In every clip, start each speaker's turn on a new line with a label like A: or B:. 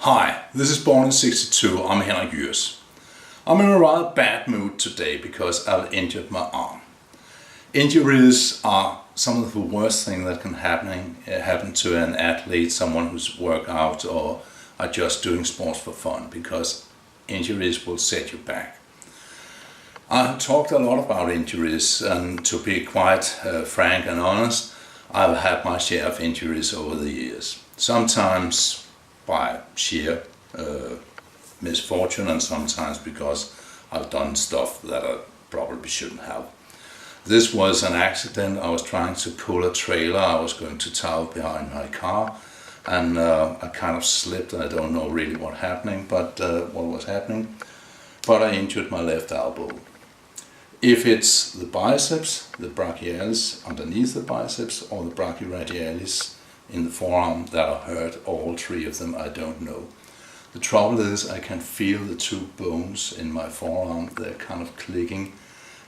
A: Hi, this is Born in 62, I'm Henrik Jyrs. I'm in a rather bad mood today because I've injured my arm. Injuries are some of the worst things that can happen to an athlete, someone who's worked out or are just doing sports for fun, because injuries will set you back. I've talked a lot about injuries, and to be quite frank and honest, I've had my share of injuries over the years. Sometimes by sheer misfortune, and sometimes because I've done stuff that I probably shouldn't have. This was an accident. I was trying to pull a trailer. I was going to tow behind my car, and I kind of slipped. I don't know really what was happening, but I injured my left elbow. If it's the biceps, the brachialis underneath the biceps, or the brachyradialis in the forearm that are hurt, all three of them, I don't know. The trouble is I can feel the two bones in my forearm. They're kind of clicking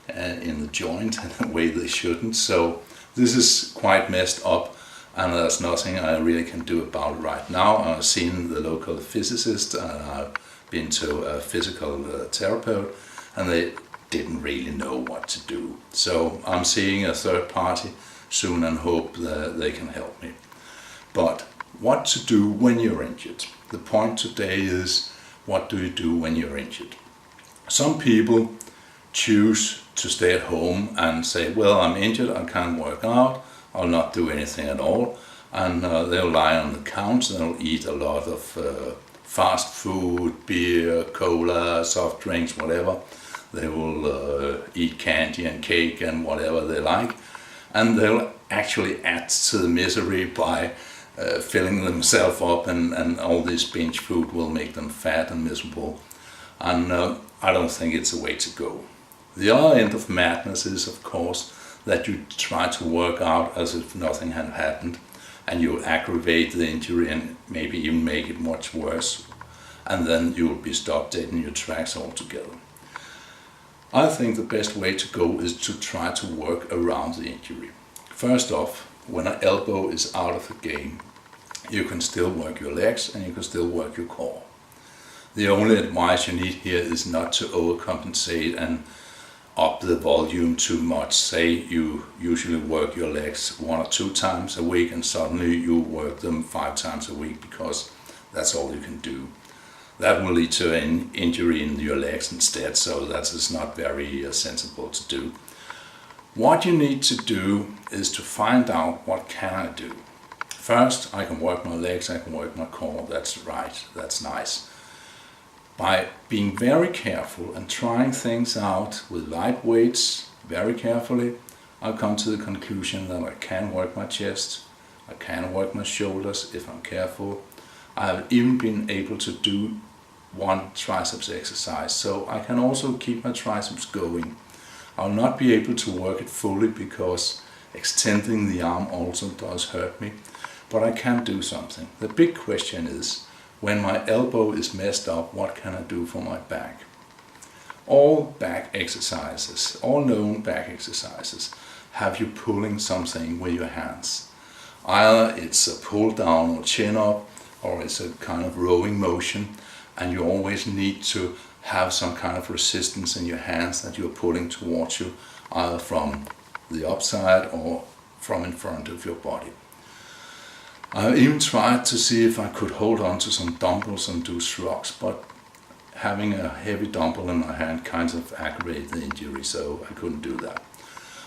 A: in the joint in a way they shouldn't. So this is quite messed up, and there's nothing I really can do about it right now. I've seen the local physicist, and I've been to a physical therapist, and they didn't really know what to do. So I'm seeing a third party soon and hope that they can help me. But what to do when you're injured? The point today is, what do you do when you're injured? Some people choose to stay at home and say, well, I'm injured, I can't work out, I'll not do anything at all, and they'll lie on the couch, they'll eat a lot of fast food, beer, cola, soft drinks, whatever. They will eat candy and cake and whatever they like, and they'll actually add to the misery by filling themselves up, and all this binge food will make them fat and miserable, and I don't think it's a way to go. The other end of madness is, of course, that you try to work out as if nothing had happened, and you'll aggravate the injury and maybe even make it much worse, and then you'll be stopped dead in your tracks altogether. I think the best way to go is to try to work around the injury. First off, when an elbow is out of the game, you can still work your legs and you can still work your core. The only advice you need here is not to overcompensate and up the volume too much. Say you usually work your legs 1 or 2 times a week, and suddenly you work them 5 times a week because that's all you can do. That will lead to an injury in your legs instead, so that is not very sensible to do. What you need to do is to find out, what can I do? First, I can work my legs, I can work my core, that's right, that's nice. By being very careful and trying things out with light weights very carefully, I've come to the conclusion that I can work my chest, I can work my shoulders if I'm careful. I've even been able to do one triceps exercise, so I can also keep my triceps going. I'll not be able to work it fully because extending the arm also does hurt me, but I can do something. The big question is, when my elbow is messed up, what can I do for my back? All back exercises, all known back exercises, have you pulling something with your hands. Either it's a pull down or chin up, or it's a kind of rowing motion, and you always need to have some kind of resistance in your hands that you're pulling towards you, either from the upside or from in front of your body. I even tried to see if I could hold on to some dumbbells and do shrugs, but having a heavy dumbbell in my hand kind of aggravated the injury, so I couldn't do that.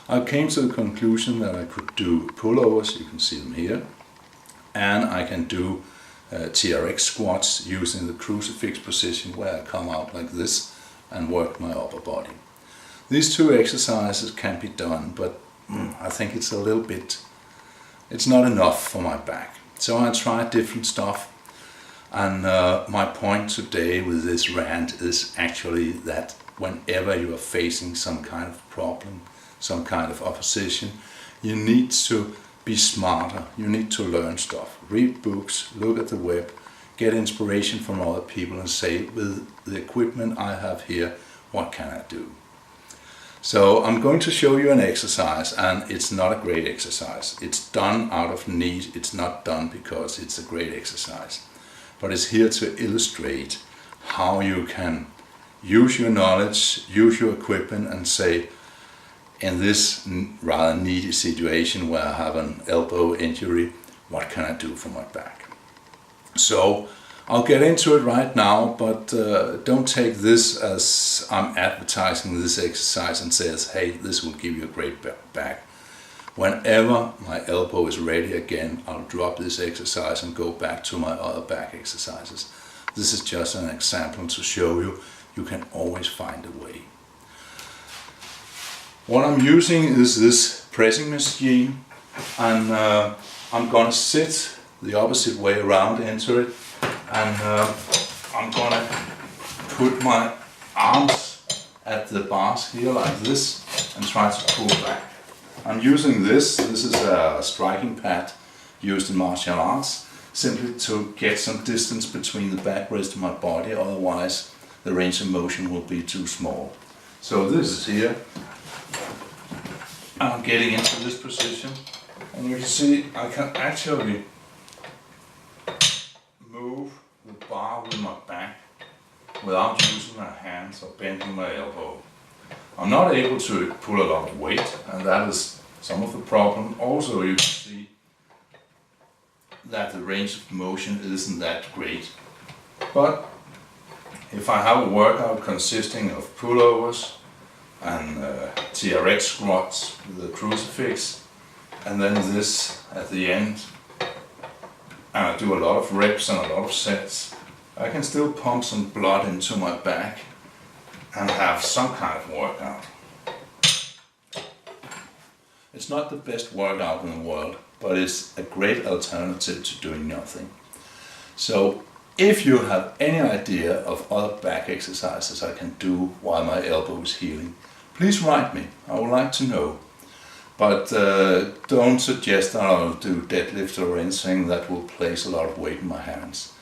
A: I came to the conclusion that I could do pullovers, you can see them here, and I can do TRX squats using the crucifix position, where I come out like this and work my upper body. These 2 exercises can be done, but I think it's it's not enough for my back. So I tried different stuff, and my point today with this rant is actually that whenever you are facing some kind of problem, some kind of opposition, you need to be smarter, you need to learn stuff, read books, look at the web, get inspiration from other people and say, with the equipment I have here, what can I do? So I'm going to show you an exercise, and it's not a great exercise. It's done out of need, it's not done because it's a great exercise. but it's here to illustrate how you can use your knowledge, use your equipment, and say, in this rather needy situation where I have an elbow injury, what can I do for my back? So I'll get into it right now, but don't take this as I'm advertising this exercise and says, hey, this will give you a great back. Whenever my elbow is ready again, I'll drop this exercise and go back to my other back exercises. This is just an example to show you, you can always find a way. What I'm using is this pressing machine, and I'm gonna sit the opposite way around into it, and I'm gonna put my arms at the bars here like this and try to pull back. I'm using this is a striking pad used in martial arts, simply to get some distance between the backrest and my body, otherwise the range of motion will be too small. So this is here, I'm getting into this position, and you can see I can actually move the bar with my back without using my hands or bending my elbow. I'm not able to pull a lot of weight, and that is some of the problem. Also, you can see that the range of motion isn't that great. But if I have a workout consisting of pullovers and TRX squats with a crucifix, and then this at the end, and I do a lot of reps and a lot of sets, I can still pump some blood into my back and have some kind of workout. It's not the best workout in the world, but it's a great alternative to doing nothing. So if you have any idea of other back exercises I can do while my elbow is healing, please write me, I would like to know. But don't suggest that I'll do deadlift or anything that will place a lot of weight in my hands.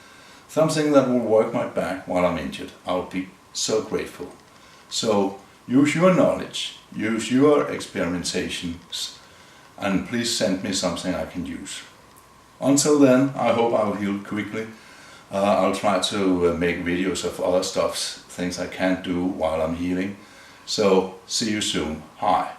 A: Something that will work my back while I'm injured. I'll be so grateful. So use your knowledge, use your experimentations, and please send me something I can use. Until then, I hope I'll heal quickly. I'll try to make videos of other things I can't do while I'm healing. So see you soon. Hi.